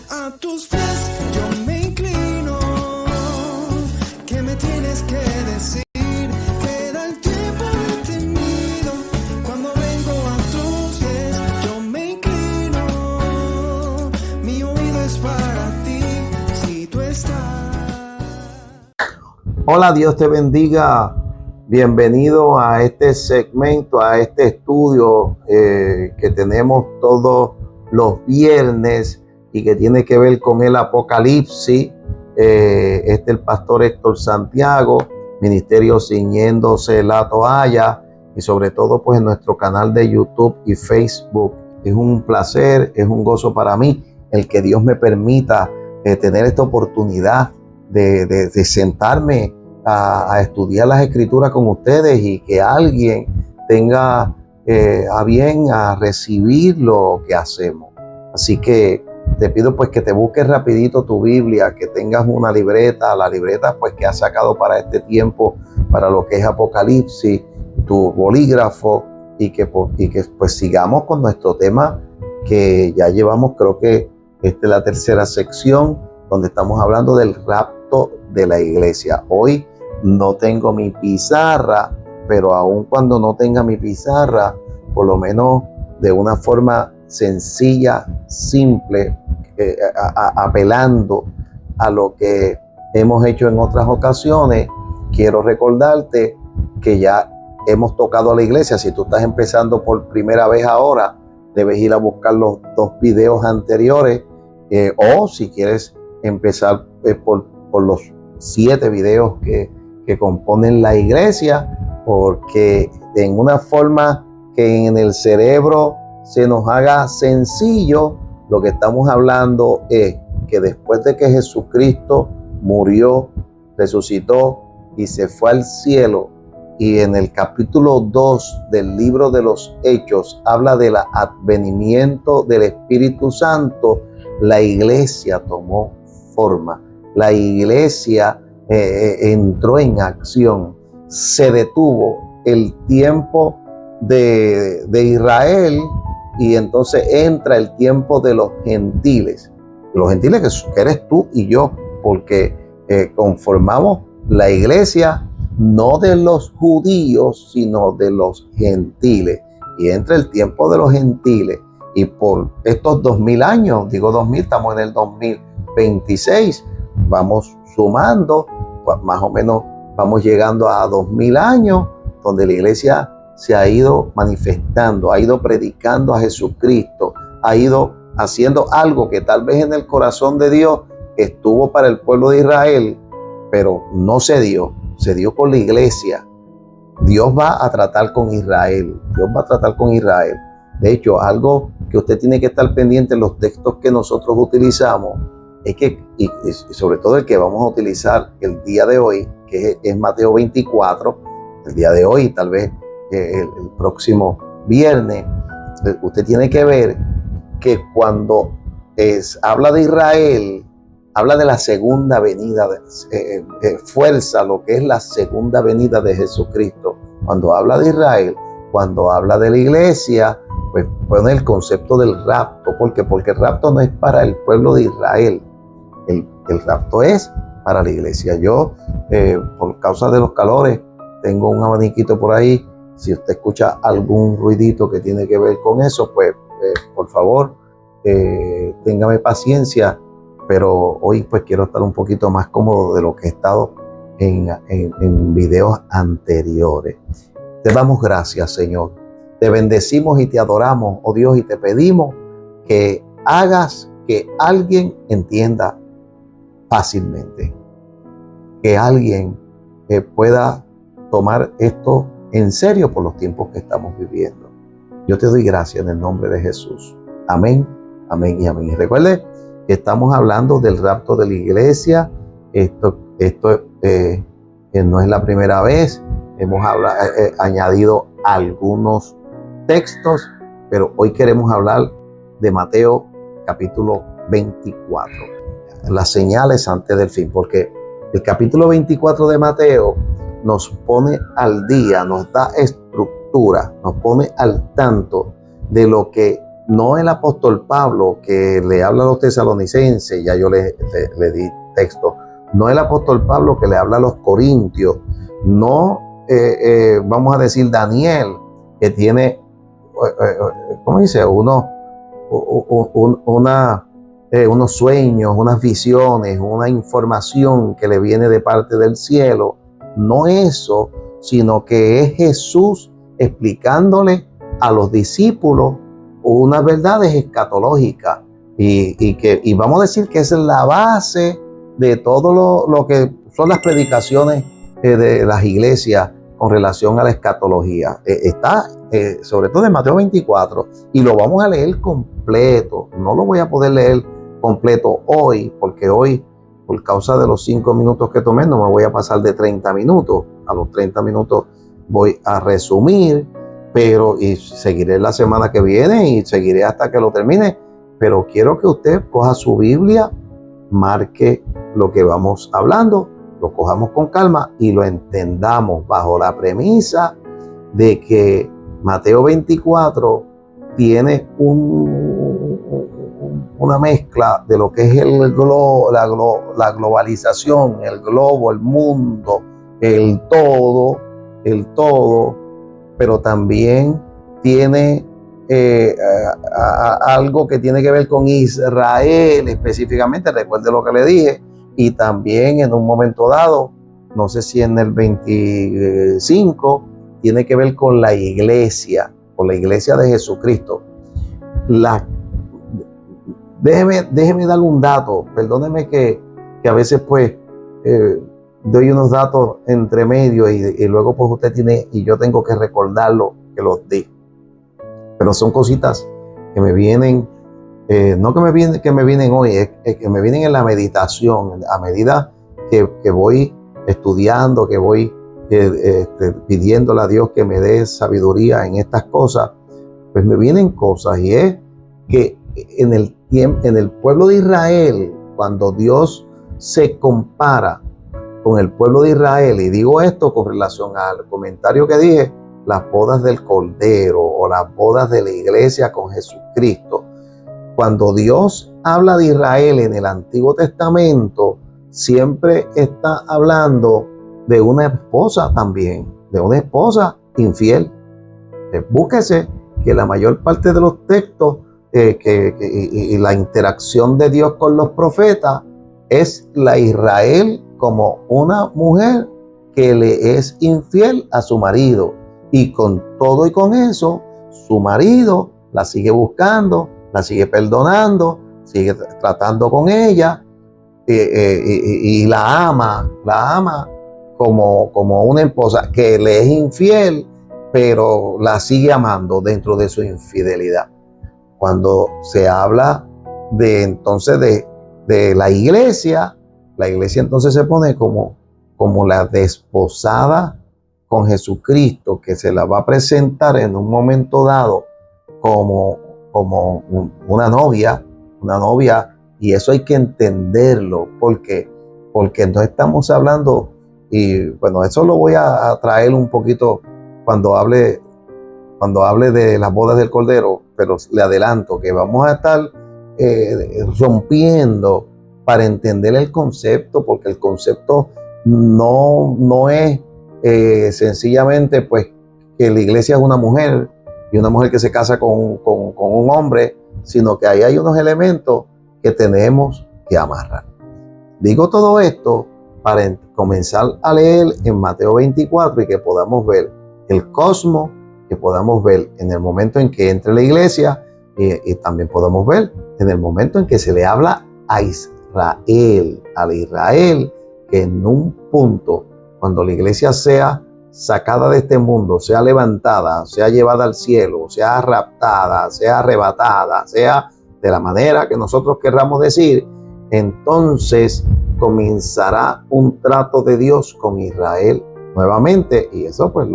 A tus pies yo me inclino. ¿Qué me tienes que decir? Te da el tiempo detenido. Cuando vengo a tus pies yo me inclino. Mi oído es para ti si tú estás. Hola, Dios te bendiga. Bienvenido a este segmento, a este estudio que tenemos todos los viernes y que tiene que ver con el Apocalipsis. El pastor Héctor Santiago, Ministerio Ciñéndose la Toalla, y sobre todo pues en nuestro canal de YouTube y Facebook. Es un placer, es un gozo para mí el que Dios me permita tener esta oportunidad de sentarme a estudiar las escrituras con ustedes y que alguien tenga a bien a recibir lo que hacemos. Así que te pido pues que te busques rapidito tu Biblia, que tengas una libreta, la libreta pues que has sacado para este tiempo, para lo que es Apocalipsis, tu bolígrafo, y que pues sigamos con nuestro tema que ya llevamos, creo que esta es la tercera sección, donde estamos hablando del rapto de la iglesia. Hoy no tengo mi pizarra, pero aun cuando no tenga mi pizarra, por lo menos de una forma sencilla, simple, apelando a lo que hemos hecho en otras ocasiones, quiero recordarte que ya hemos tocado a la iglesia. Si tú estás empezando por primera vez ahora, debes ir a buscar los 2 videos anteriores, o si quieres empezar por los 7 videos que componen la iglesia, porque en una forma que en el cerebro se nos haga sencillo, lo que estamos hablando es que después de que Jesucristo murió, resucitó y se fue al cielo, y en el capítulo 2 del libro de los Hechos habla del advenimiento del Espíritu Santo, la iglesia tomó forma, la iglesia entró en acción, se detuvo el tiempo de Israel y entonces entra el tiempo de los gentiles. Los gentiles que eres tú y yo, porque conformamos la iglesia no de los judíos, sino de los gentiles. Y entra el tiempo de los gentiles. Y por estos 2000 años, digo 2000, estamos en el 2026, vamos sumando, pues más o menos vamos llegando a 2000 años, donde la iglesia se ha ido manifestando, ha ido predicando a Jesucristo, ha ido haciendo algo que tal vez en el corazón de Dios estuvo para el pueblo de Israel, pero no se dio con la iglesia. Dios va a tratar con Israel, Dios va a tratar con Israel. De hecho, algo que usted tiene que estar pendiente en los textos que nosotros utilizamos, es que, y sobre todo el que vamos a utilizar el día de hoy, que es Mateo 24, el día de hoy, tal vez el próximo viernes, usted tiene que ver que cuando habla de Israel, habla de la segunda venida, fuerza lo que es la segunda venida de Jesucristo. Cuando habla de Israel, cuando habla de la iglesia, pues pone el concepto del rapto. Porque el rapto no es para el pueblo de Israel, el rapto es para la iglesia. Yo, por causa de los calores, tengo un abaniquito por ahí. Si usted escucha algún ruidito que tiene que ver con eso, pues por favor, téngame paciencia. Pero hoy pues quiero estar un poquito más cómodo de lo que he estado en videos anteriores. Te damos gracias, Señor. Te bendecimos y te adoramos, oh Dios, y te pedimos que hagas que alguien entienda fácilmente, que alguien pueda tomar esto en serio por los tiempos que estamos viviendo. Yo te doy gracias en el nombre de Jesús. Amén, amén y amén. Y recuerde que estamos hablando del rapto de la iglesia. Esto no es la primera vez. Hemos añadido algunos textos, pero hoy queremos hablar de Mateo capítulo 24. Las señales antes del fin, porque el capítulo 24 de Mateo nos pone al día, nos da estructura, nos pone al tanto de lo que no el apóstol Pablo que le habla a los tesalonicenses, ya yo le di texto, no el apóstol Pablo que le habla a los corintios, no vamos a decir Daniel que tiene, ¿cómo dice? Unos sueños, unas visiones, una información que le viene de parte del cielo. No eso, sino que es Jesús explicándole a los discípulos unas verdades escatológicas y vamos a decir que esa es la base de todo lo que son las predicaciones de las iglesias con relación a la escatología. Está sobre todo en Mateo 24 y lo vamos a leer completo. No lo voy a poder leer completo hoy porque hoy, por causa de los 5 minutos que tomé, no me voy a pasar de 30 minutos. A los 30 minutos voy a resumir, y seguiré la semana que viene y seguiré hasta que lo termine. Pero quiero que usted coja su Biblia, marque lo que vamos hablando, lo cojamos con calma y lo entendamos bajo la premisa de que Mateo 24 tiene una mezcla de lo que es la globalización, el globo, el mundo, el todo, pero también tiene algo que tiene que ver con Israel específicamente, recuerde lo que le dije, y también en un momento dado, no sé si en el 25, tiene que ver con la iglesia de Jesucristo. Déjeme darle un dato, perdóneme que a veces pues doy unos datos entre medio y luego pues usted tiene y yo tengo que recordarlo que los di. Pero son cositas que me vienen, no que me vienen hoy, es que me vienen en la meditación, a medida que voy estudiando, que voy pidiéndole a Dios que me dé sabiduría en estas cosas, pues me vienen cosas y es que en el pueblo de Israel, cuando Dios se compara con el pueblo de Israel, y digo esto con relación al comentario que dije, las bodas del Cordero o las bodas de la iglesia con Jesucristo. Cuando Dios habla de Israel en el Antiguo Testamento, siempre está hablando de una esposa también, de una esposa infiel. Búsquese que la mayor parte de los textos y la interacción de Dios con los profetas es la Israel como una mujer que le es infiel a su marido. Y con todo y con eso, su marido la sigue buscando, la sigue perdonando, sigue tratando con ella y la ama como una esposa que le es infiel, pero la sigue amando dentro de su infidelidad. Cuando se habla de entonces de la iglesia entonces se pone como la desposada con Jesucristo, que se la va a presentar en un momento dado como una novia, y eso hay que entenderlo, porque no estamos hablando, y bueno, eso lo voy a traer un poquito cuando hable de las bodas del Cordero, pero le adelanto que vamos a estar rompiendo para entender el concepto, porque el concepto no es sencillamente pues que la iglesia es una mujer y una mujer que se casa con un hombre, sino que ahí hay unos elementos que tenemos que amarrar. Digo todo esto para comenzar a leer en Mateo 24 y que podamos ver el cosmos, que podamos ver en el momento en que entre la iglesia y también podamos ver en el momento en que se le habla a Israel, que en un punto, cuando la iglesia sea sacada de este mundo, sea levantada, sea llevada al cielo, sea raptada, sea arrebatada, sea de la manera que nosotros querramos decir, entonces comenzará un trato de Dios con Israel nuevamente, y eso pues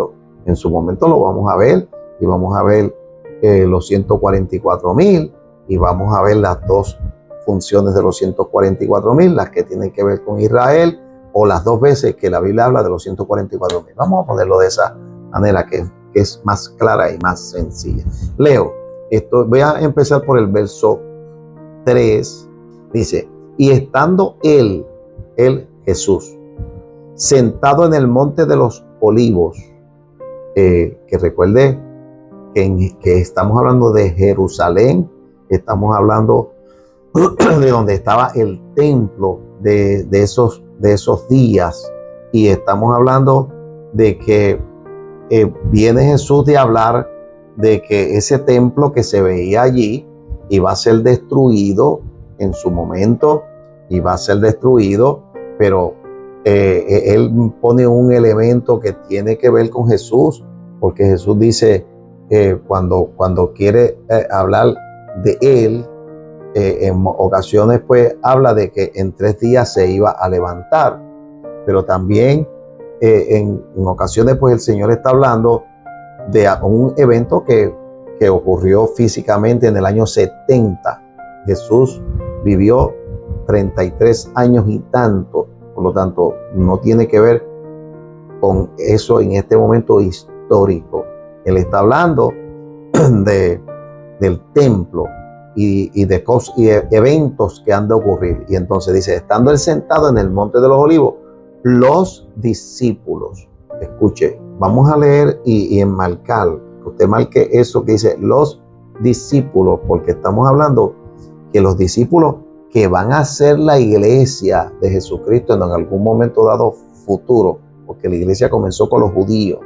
en su momento lo vamos a ver, y vamos a ver los 144,000, y vamos a ver las dos funciones de los 144,000, las que tienen que ver con Israel, o las dos veces que la Biblia habla de los 144,000. Vamos a ponerlo de esa manera que es más clara y más sencilla. Leo esto, voy a empezar por el verso 3. Dice, y estando él Jesús, sentado en el monte de los olivos, que recuerde que estamos hablando de Jerusalén, estamos hablando de donde estaba el templo de esos días, y estamos hablando de que viene Jesús de hablar de que ese templo que se veía allí iba a ser destruido en su momento, iba a ser destruido, pero él pone un elemento que tiene que ver con Jesús, porque Jesús dice, cuando quiere hablar de él, en ocasiones pues habla de que en 3 días se iba a levantar, pero también en ocasiones pues el Señor está hablando de un evento que ocurrió físicamente en el año 70. Jesús vivió 33 años y tanto, por lo tanto no tiene que ver con eso en este momento histórico. Él está hablando del templo y de cosas y eventos que han de ocurrir. Y entonces dice, estando él sentado en el monte de los olivos, los discípulos, escuche, vamos a leer y enmarcar, que usted marque eso que dice los discípulos, porque estamos hablando que los discípulos que van a ser la iglesia de Jesucristo en algún momento dado futuro, porque la iglesia comenzó con los judíos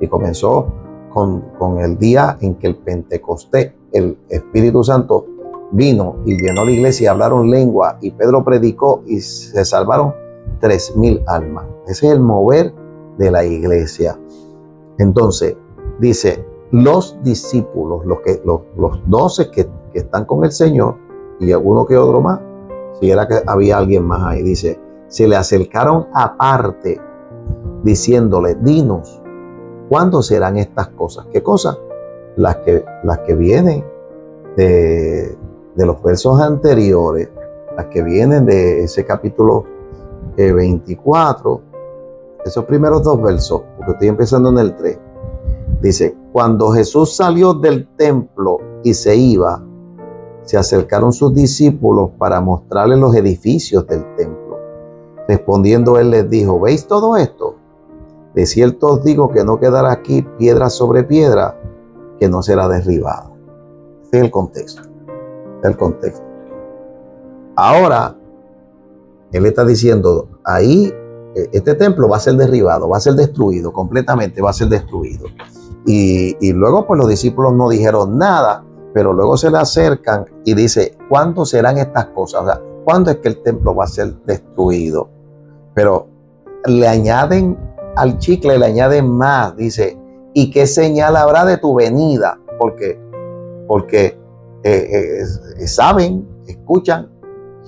y comenzó con el día en que el Pentecostés, el Espíritu Santo vino y llenó la iglesia y hablaron lengua y Pedro predicó y se salvaron 3,000 almas. Ese es el mover de la iglesia. Entonces dice los discípulos, los 12 que están con el Señor y alguno que otro más, si era que había alguien más ahí, dice, se le acercaron aparte diciéndole, dinos, ¿cuándo serán estas cosas? ¿Qué cosas? Las que vienen de los versos anteriores, las que vienen de ese capítulo 24, esos primeros 2 versos, porque estoy empezando en el 3. Dice, cuando Jesús salió del templo y se iba, se acercaron sus discípulos para mostrarles los edificios del templo. Respondiendo él les dijo, ¿veis todo esto? De cierto os digo que no quedará aquí piedra sobre piedra que no será derribada. Ese es el contexto. El contexto. Ahora, él está diciendo, ahí este templo va a ser derribado, va a ser destruido, completamente va a ser destruido. Y luego pues los discípulos no dijeron nada, pero luego se le acercan y dice, ¿cuándo serán estas cosas? O sea, ¿cuándo es que el templo va a ser destruido? Pero le añaden al chicle, le añaden más, dice, ¿y qué señal habrá de tu venida? Porque saben, escuchan,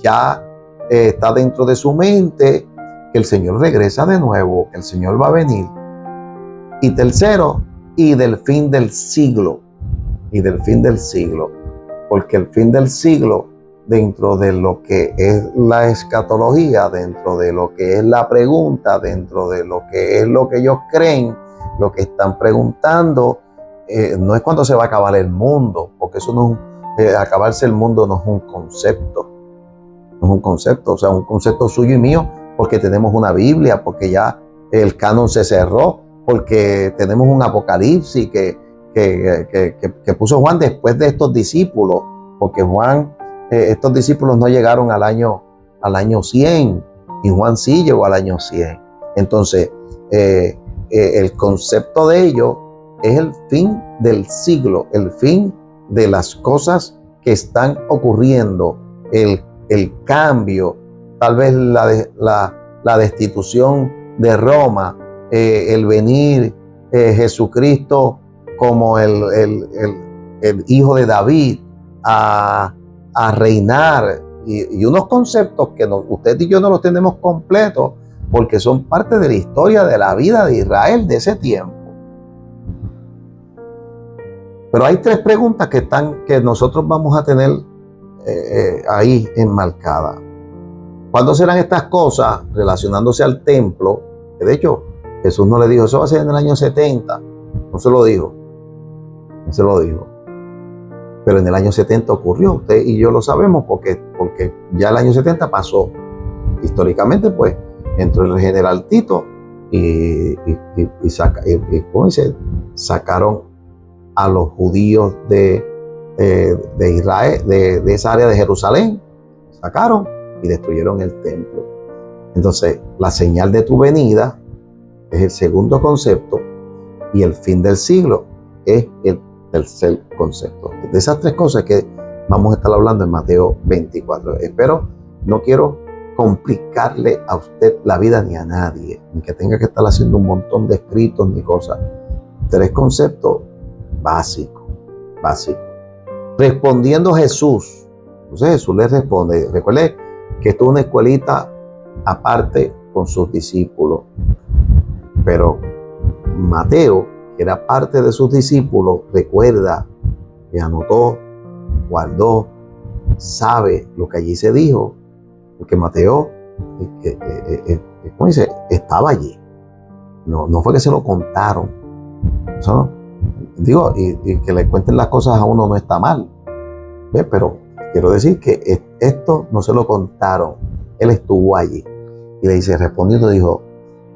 ya está dentro de su mente que el Señor regresa de nuevo, que el Señor va a venir. Y tercero, y del fin del siglo, porque el fin del siglo, dentro de lo que es la escatología, dentro de lo que es la pregunta, dentro de lo que es lo que ellos creen, lo que están preguntando, no es cuando se va a acabar el mundo, porque eso no es acabarse el mundo, no es un concepto. No es un concepto, o sea, un concepto suyo y mío, porque tenemos una Biblia, porque ya el canon se cerró, porque tenemos un Apocalipsis que puso Juan después de estos discípulos, porque Juan, estos discípulos no llegaron al año 100, y Juan sí llegó al año 100. Entonces, el concepto de ello es el fin del siglo, el fin de las cosas que están ocurriendo, el cambio, tal vez la destitución de Roma, el venir Jesucristo como el hijo de David a reinar, y unos conceptos que usted y yo no los tenemos completos porque son parte de la historia de la vida de Israel de ese tiempo. Pero hay 3 preguntas que nosotros vamos a tener ahí enmarcadas. ¿Cuándo serán estas cosas relacionándose al templo? Que de hecho, Jesús no le dijo, eso va a ser en el año 70. No se lo dijo. Pero pero en el año 70 ocurrió. Usted y yo lo sabemos porque ya el año 70 pasó. Históricamente, pues, entró el general Tito ¿cómo dice? Sacaron a los judíos de Israel, de esa área de Jerusalén, sacaron y destruyeron el templo. Entonces, la señal de tu venida es el segundo concepto y el fin del siglo es el tercer concepto. De esas tres cosas que vamos a estar hablando en Mateo 24. No quiero complicarle a usted la vida ni a nadie, ni que tenga que estar haciendo un montón de escritos ni cosas. Tres conceptos básicos. Respondiendo Jesús. Entonces Jesús le responde. Recuerde que esto es una escuelita aparte con sus discípulos. Pero Mateo, que era parte de sus discípulos, recuerda que anotó, guardó, sabe lo que allí se dijo, porque Mateo, ¿cómo dice? Estaba allí. No fue que se lo contaron. Eso digo, y que le cuenten las cosas a uno no está mal. ¿Ves? Pero quiero decir que esto no se lo contaron. Él estuvo allí. Y le dice, respondiendo, dijo,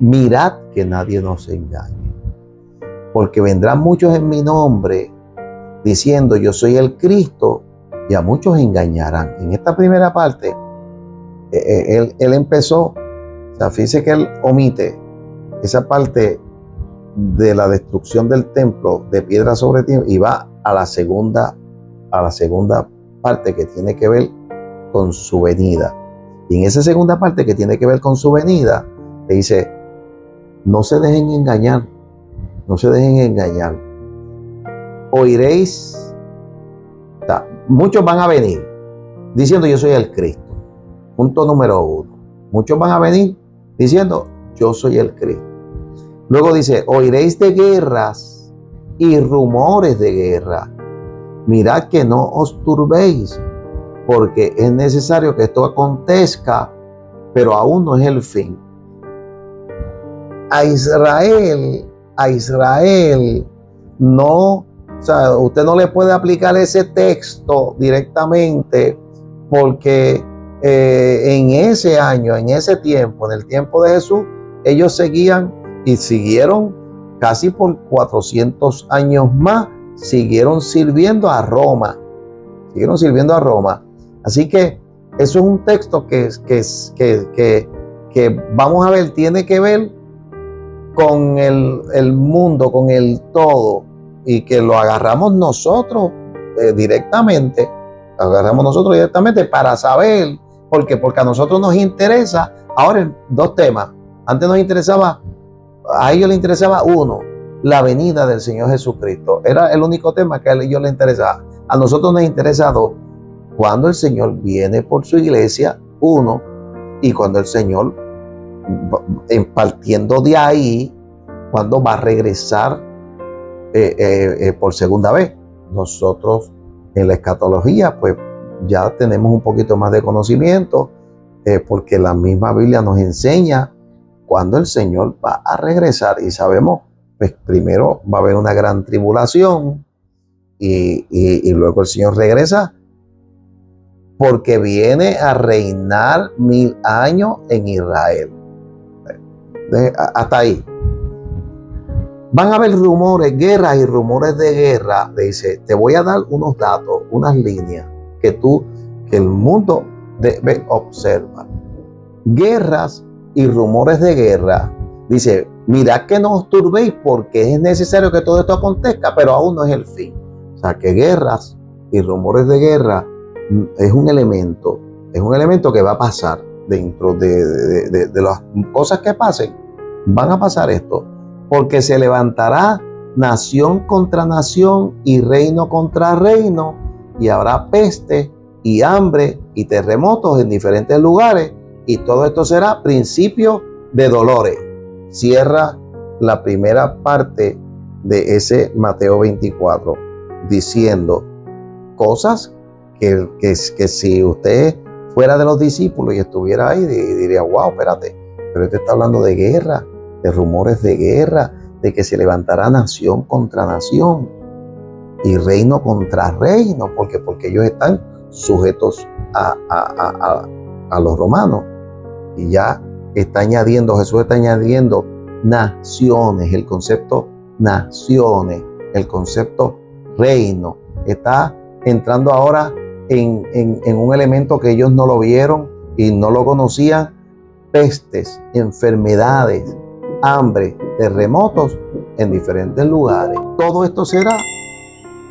mirad que nadie nos engañe. Porque vendrán muchos en mi nombre diciendo, yo soy el Cristo, y a muchos engañarán. En esta primera parte, él empezó, o sea, fíjese que él omite esa parte de la destrucción del templo de piedra sobre tierra y va a la segunda parte que tiene que ver con su venida. Y en esa segunda parte que tiene que ver con su venida, le dice, no se dejen engañar, oiréis, o sea, muchos van a venir diciendo yo soy el Cristo. Punto número 1. Muchos van a venir diciendo yo soy el Cristo. Luego dice, oiréis de guerras y rumores de guerra. Mirad que no os turbéis, porque es necesario que esto acontezca, pero aún no es el fin. A Israel no, o sea, usted no le puede aplicar ese texto directamente, porque en ese año, en ese tiempo, en el tiempo de Jesús, ellos seguían y siguieron casi por 400 años más, siguieron sirviendo a Roma. Así que eso es un texto que vamos a ver, tiene que ver con el mundo, con el todo, y que lo agarramos nosotros directamente para saber, porque a nosotros nos interesa, ahora dos temas. Antes nos interesaba, a ellos les interesaba uno, la venida del Señor Jesucristo. Era el único tema que a ellos les interesaba. A nosotros nos interesa dos, cuando el Señor viene por su iglesia, uno, y cuando el Señor, partiendo de ahí, cuando va a regresar por segunda vez. Nosotros en la escatología, pues ya tenemos un poquito más de conocimiento, porque la misma Biblia nos enseña cuando el Señor va a regresar, y sabemos, pues primero va a haber una gran tribulación y luego el Señor regresa porque viene a reinar 1000 años en Israel. Hasta ahí. Van a haber rumores, guerras y rumores de guerra. Le dice, te voy a dar unos datos, unas líneas que el mundo debe observar. Guerras y rumores de guerra. Dice, mirad que no os turbéis, porque es necesario que todo esto acontezca, pero aún no es el fin. O sea, que guerras y rumores de guerra es un elemento que va a pasar dentro de las cosas que pasen. Van a pasar esto, porque se levantará nación contra nación y reino contra reino, y habrá peste y hambre y terremotos en diferentes lugares, y todo esto será principio de dolores. Cierra la primera parte de ese Mateo 24 diciendo cosas que si usted fuera de los discípulos y estuviera ahí, diría, wow, espérate, pero este está hablando de guerra, de rumores de guerra, de que se levantará nación contra nación. y reino contra reino, porque ellos están sujetos a los romanos. Y ya Jesús está añadiendo naciones, el concepto naciones, el concepto reino. Está entrando ahora en un elemento que ellos no lo vieron y no lo conocían: pestes, enfermedades, hambre, terremotos en diferentes lugares. Todo esto será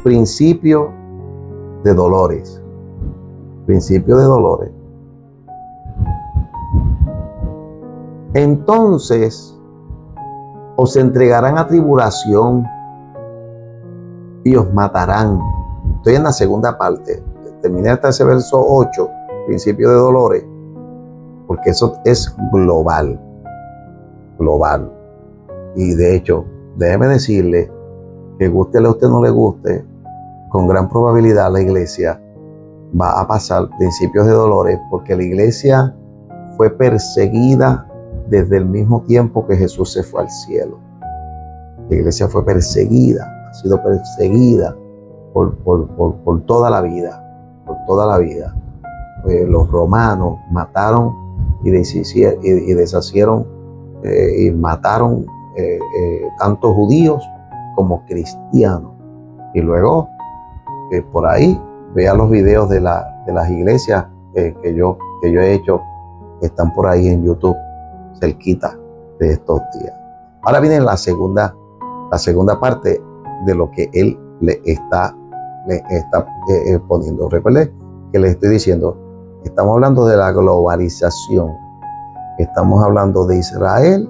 principio de dolores. Principio de dolores. Entonces os entregarán a tribulación y os matarán. Estoy en la segunda parte. Terminé hasta ese verso 8, principio de dolores, porque eso es global. Global. Y de hecho, déjeme decirle que gústele a usted o no le guste, con gran probabilidad la iglesia va a pasar principios de dolores, porque la iglesia fue perseguida desde el mismo tiempo que Jesús se fue al cielo. La iglesia fue perseguida, ha sido perseguida por toda la vida, por toda la vida. Los romanos mataron y deshacieron y mataron tanto judíos como cristianos. Y luego por ahí vea los videos de las iglesias que yo he hecho, que están por ahí en YouTube, cerquita de estos días. Ahora viene la segunda parte de lo que él le está poniendo. Recuerde que les estoy diciendo, estamos hablando de la globalización, estamos hablando de Israel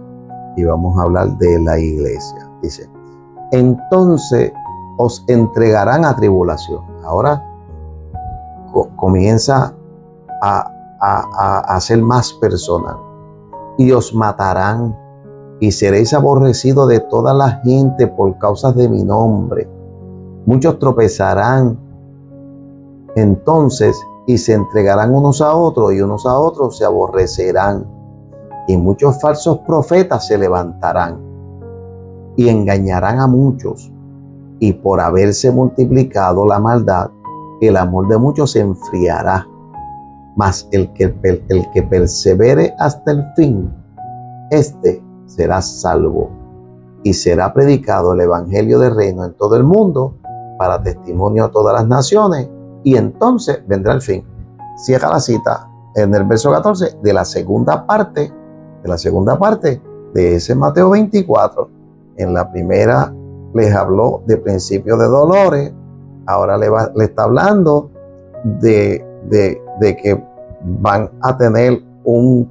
y vamos a hablar de la iglesia. Dice, entonces os entregarán a tribulación. Ahora comienza a ser más personal. Y os matarán, y seréis aborrecidos de toda la gente por causa de mi nombre. Muchos tropezarán entonces y se entregarán unos a otros, y unos a otros se aborrecerán. Y muchos falsos profetas se levantarán y engañarán a muchos. Y por haberse multiplicado la maldad, el amor de muchos se enfriará. Mas el que persevere hasta el fin, este será salvo. Y será predicado el evangelio del reino en todo el mundo para testimonio a todas las naciones. Y entonces vendrá el fin. Cierra la cita en el verso 14 de la segunda parte de ese Mateo 24. En la primera les habló de principios de dolores. Ahora le está hablando de que van a tener un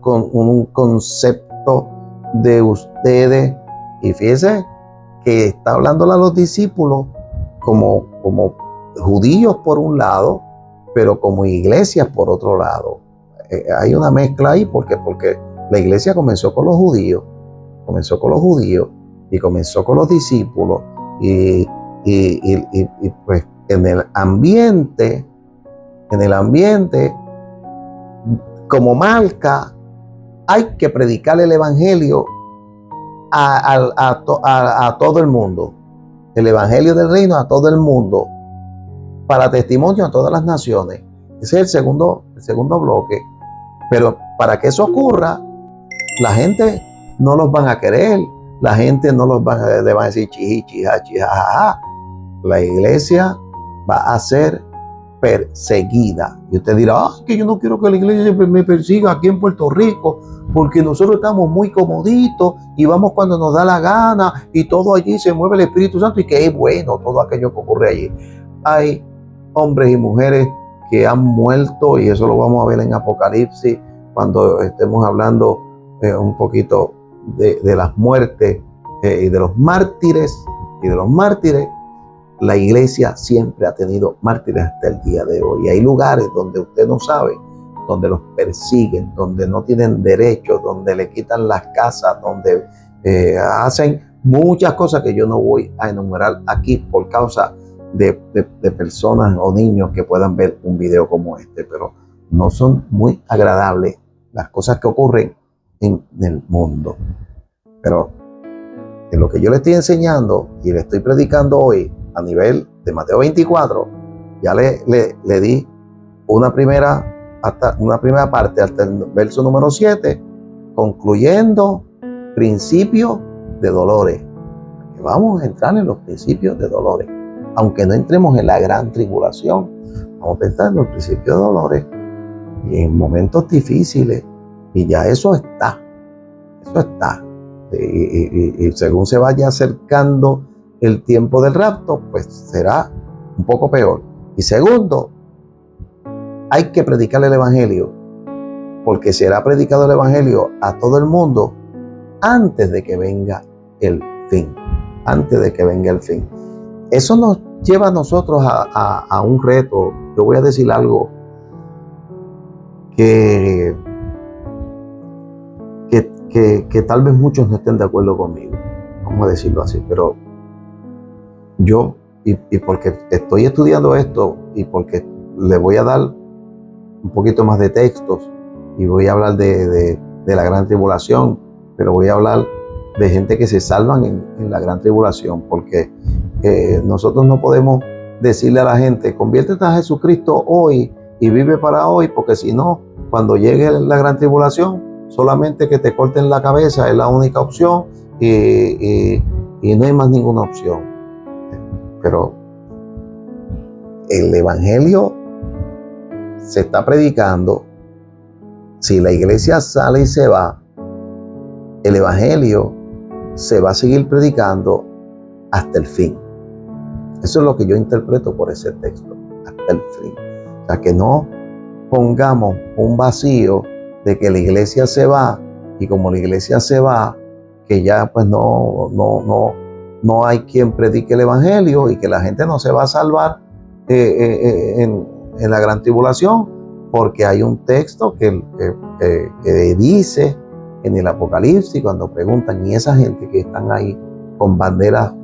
concepto de ustedes. Y fíjense que está hablándole a los discípulos como judíos por un lado, pero como iglesias por otro lado. Hay una mezcla ahí porque la iglesia comenzó con los judíos y comenzó con los discípulos y pues en el ambiente como marca hay que predicar el evangelio a todo el mundo, el evangelio del reino a todo el mundo, para testimonio a todas las naciones. Ese es el segundo bloque. Pero para que eso ocurra, la gente no los van a querer, la gente no los le van a decir chija. La iglesia va a ser perseguida. Y usted dirá, que yo no quiero que la iglesia me persiga aquí en Puerto Rico, porque nosotros estamos muy comoditos y vamos cuando nos da la gana y todo allí se mueve el Espíritu Santo y que es bueno todo aquello que ocurre allí. Hay hombres y mujeres que han muerto, y eso lo vamos a ver en Apocalipsis cuando estemos hablando un poquito de las muertes y de los mártires. La iglesia siempre ha tenido mártires hasta el día de hoy. Y hay lugares donde usted no sabe, donde los persiguen, donde no tienen derechos, donde le quitan las casas, donde hacen muchas cosas que yo no voy a enumerar aquí por causa de personas o niños que puedan ver un video como este, pero no son muy agradables las cosas que ocurren en el mundo. Pero en lo que yo le estoy enseñando y le estoy predicando hoy a nivel de Mateo 24, ya le di una primera parte hasta el verso número 7, concluyendo principios de dolores. Vamos a entrar en los principios de dolores. Aunque no entremos en la gran tribulación, vamos a entrar en los principios de dolores y en momentos difíciles. Y ya eso está. Y según se vaya acercando el tiempo del rapto, pues será un poco peor. Y segundo, hay que predicar el evangelio, porque será predicado el evangelio a todo el mundo antes de que venga el fin. Antes de que venga el fin. Eso nos lleva a nosotros a un reto. Yo voy a decir algo que tal vez muchos no estén de acuerdo conmigo. Vamos a decirlo así. Pero yo, y porque estoy estudiando esto y porque le voy a dar un poquito más de textos y voy a hablar de la gran tribulación, pero voy a hablar de gente que se salvan en la gran tribulación, porque nosotros no podemos decirle a la gente, conviértete a Jesucristo hoy y vive para hoy, porque si no, cuando llegue la gran tribulación, solamente que te corten la cabeza es la única opción y no hay más ninguna opción. Pero el evangelio se está predicando. Si la iglesia sale y se va, el evangelio se va a seguir predicando hasta el fin. Eso es lo que yo interpreto por ese texto, hasta el fin. O sea, que no pongamos un vacío de que la iglesia se va y como la iglesia se va, que ya pues no hay quien predique el evangelio y que la gente no se va a salvar en la gran tribulación, porque hay un texto que dice en el Apocalipsis, cuando preguntan, y esa gente que están ahí con banderas,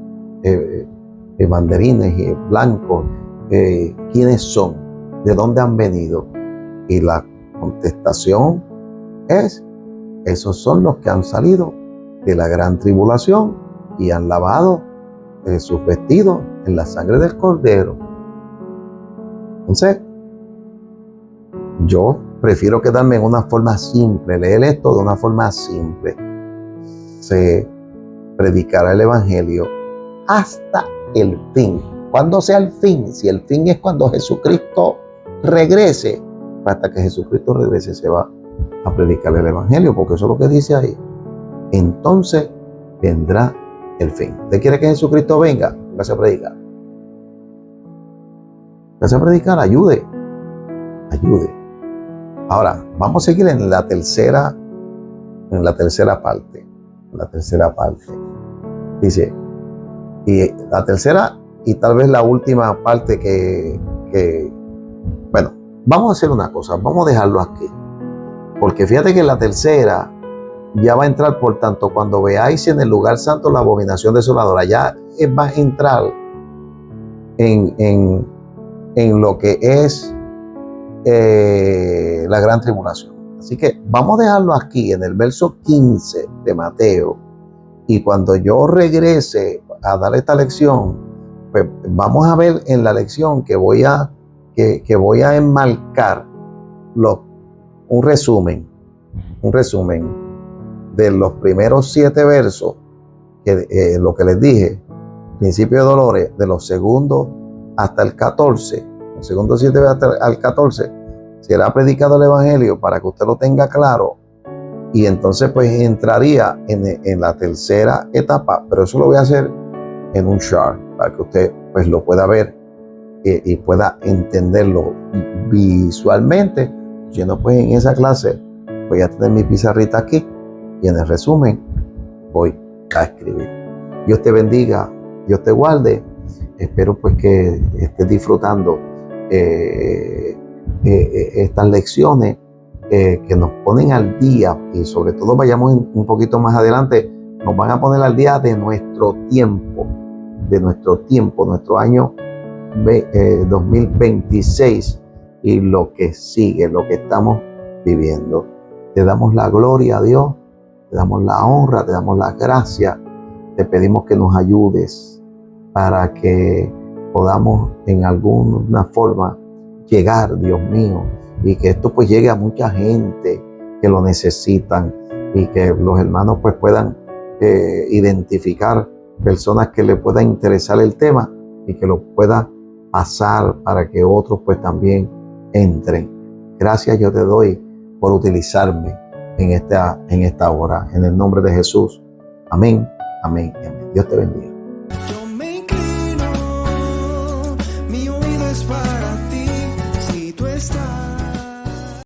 banderines blancos, ¿quiénes son? ¿De dónde han venido? Y la contestación es, esos son los que han salido de la gran tribulación y han lavado sus vestidos en la sangre del Cordero. Entonces, yo prefiero quedarme en una forma simple, leer esto de una forma simple. Se predicará el evangelio hasta el fin. ¿Cuándo sea el fin? Si el fin es cuando Jesucristo regrese, hasta que Jesucristo regrese se va a predicar el evangelio, porque eso es lo que dice ahí. Entonces vendrá el fin. ¿Usted quiere que Jesucristo venga? Póngase a predicar. Póngase a predicar, ayude. Ahora, vamos a seguir en la tercera parte. Dice, y la tercera y tal vez la última parte bueno, vamos a hacer una cosa, vamos a dejarlo aquí. Porque fíjate que la tercera ya va a entrar, por tanto, cuando veáis en el lugar santo la abominación desoladora, ya va a entrar en lo que es la gran tribulación. Así que vamos a dejarlo aquí en el verso 15 de Mateo, y cuando yo regrese a dar esta lección, pues vamos a ver en la lección que voy a enmarcar un resumen de los primeros 7 versos, lo que les dije, principio de dolores, de los segundos hasta el 14, los segundos 7 hasta el 14, será predicado el evangelio para que usted lo tenga claro, y entonces pues entraría en la tercera etapa, pero eso lo voy a hacer en un chart para que usted pues lo pueda ver y pueda entenderlo visualmente. Yendo pues en esa clase voy a tener mi pizarrita aquí y en el resumen voy a escribir. Dios te bendiga, Dios te guarde. Espero pues que estés disfrutando estas lecciones que nos ponen al día, y sobre todo vayamos un poquito más adelante, nos van a poner al día de nuestro tiempo, nuestro año 2026 y lo que sigue, lo que estamos viviendo. Te damos la gloria a Dios, te damos la honra, te damos la gracia, te pedimos que nos ayudes para que podamos en alguna forma llegar, Dios mío, y que esto pues llegue a mucha gente que lo necesitan y que los hermanos pues puedan identificar personas que le pueda interesar el tema y que lo pueda pasar para que otros pues también entren. Gracias yo te doy por utilizarme en esta hora. En el nombre de Jesús. Amén, amén, amén. Dios te bendiga.